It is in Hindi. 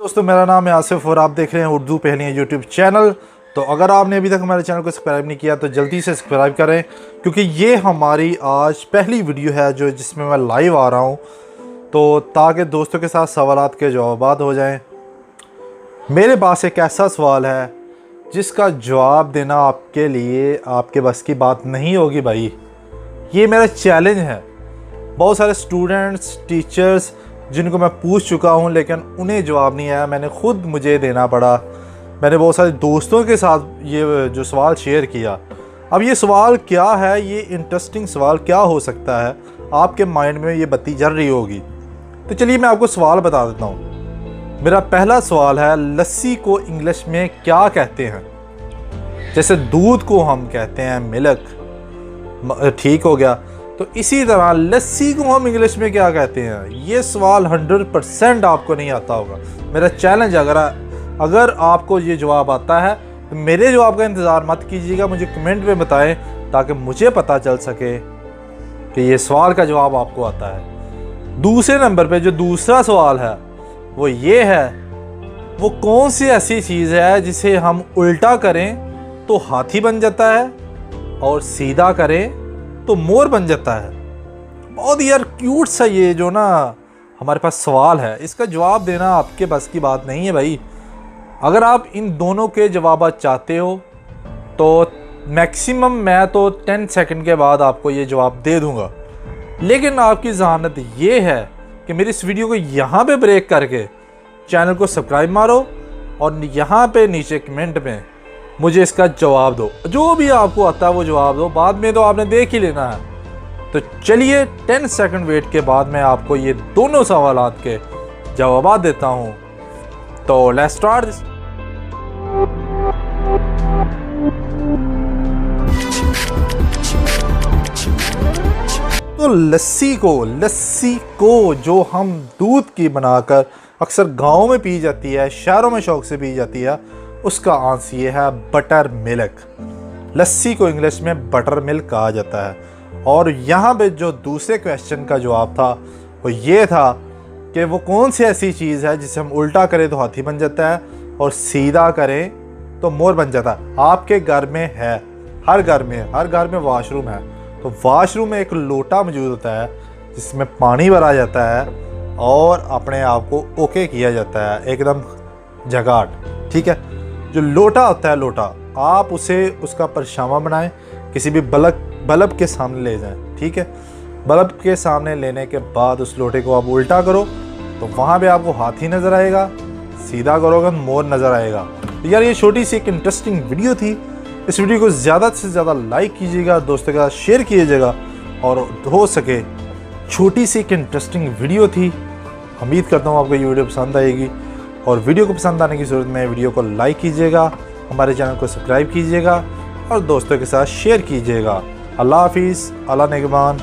दोस्तों मेरा नाम है आसिफ और आप देख रहे हैं उर्दू पहेलियाँ यूट्यूब चैनल। तो अगर आपने अभी तक हमारे चैनल को सब्सक्राइब नहीं किया तो जल्दी से सब्सक्राइब करें, क्योंकि ये हमारी आज पहली वीडियो है जिसमें मैं लाइव आ रहा हूँ, तो ताकि दोस्तों के साथ सवालात के जवाबात हो जाएं। मेरे पास एक ऐसा सवाल है जिसका जवाब देना आपके लिए आपके बस की बात नहीं होगी भाई। ये मेरा चैलेंज है। बहुत सारे स्टूडेंट्स, टीचर्स जिनको मैं पूछ चुका हूँ लेकिन उन्हें जवाब नहीं आया, मैंने ख़ुद मुझे देना पड़ा। मैंने बहुत सारे दोस्तों के साथ ये जो सवाल शेयर किया। अब ये सवाल क्या है, ये इंटरेस्टिंग सवाल क्या हो सकता है, आपके माइंड में ये बत्ती जल रही होगी। तो चलिए मैं आपको सवाल बता देता हूँ। मेरा पहला सवाल है, लस्सी को इंग्लिश में क्या कहते हैं? जैसे दूध को हम कहते हैं मिल्क, ठीक हो गया। तो इसी तरह लस्सी को हम इंग्लिश में क्या कहते हैं? ये सवाल 100% आपको नहीं आता होगा। मेरा चैलेंज, अगर आपको ये जवाब आता है तो मेरे जवाब का इंतज़ार मत कीजिएगा, मुझे कमेंट में बताएं ताकि मुझे पता चल सके कि ये सवाल का जवाब आपको आता है। दूसरे नंबर पे जो दूसरा सवाल है वो ये है, वो कौन सी ऐसी चीज़ है जिसे हम उल्टा करें तो हाथी बन जाता है और सीधा करें तो मोर बन जाता है? बहुत यार क्यूट सा ये जो ना हमारे पास सवाल है, इसका जवाब देना आपके बस की बात नहीं है भाई। अगर आप इन दोनों के जवाब चाहते हो तो मैक्सिमम मैं तो 10 सेकंड के बाद आपको ये जवाब दे दूंगा, लेकिन आपकी ज़हानत ये है कि मेरी इस वीडियो को यहाँ पे ब्रेक करके चैनल को सब्सक्राइब मारो और यहाँ पे नीचे कमेंट में मुझे इसका जवाब दो। जो भी आपको आता है वो जवाब दो, बाद में तो आपने देख ही लेना है। तो चलिए 10 सेकंड वेट के बाद मैं आपको ये दोनों सवालात के जवाब देता हूँ। तो लेट्स स्टार्ट दिस। तो लस्सी को जो हम दूध की बनाकर अक्सर गाँव में पी जाती है, शहरों में शौक से पी जाती है, उसका आंसर ये है बटर मिल्क। लस्सी को इंग्लिश में बटर मिल्क कहा जाता है। और यहाँ पे जो दूसरे क्वेश्चन का जवाब था वो ये था कि वो कौन सी ऐसी चीज़ है जिसे हम उल्टा करें तो हाथी बन जाता है और सीधा करें तो मोर बन जाता है। आपके घर में है, हर घर में वॉशरूम है, तो वॉशरूम में एक लोटा मौजूद होता है जिसमें पानी भरा जाता है और अपने आप को ओके किया जाता है एकदम जगाट, ठीक है। जो लोटा होता है, लोटा आप उसका परछावां बनाएं, किसी भी बल्ब के सामने ले जाएं, ठीक है। बल्ब के सामने लेने के बाद उस लोटे को आप उल्टा करो तो वहाँ पे आपको हाथी नज़र आएगा, सीधा करोगे मोर नज़र आएगा। तो यार ये छोटी सी एक इंटरेस्टिंग वीडियो थी। इस वीडियो को ज़्यादा से ज़्यादा लाइक कीजिएगा, दोस्तों के साथ शेयर कीजिएगा, और हो सके छोटी सी एक इंटरेस्टिंग वीडियो थी। उम्मीद करता हूँ आपको ये वीडियो पसंद आएगी, और वीडियो को पसंद आने की सूरत में वीडियो को लाइक कीजिएगा, हमारे चैनल को सब्सक्राइब कीजिएगा और दोस्तों के साथ शेयर कीजिएगा। अल्लाह हाफिज़, अल्लाह निगहबान।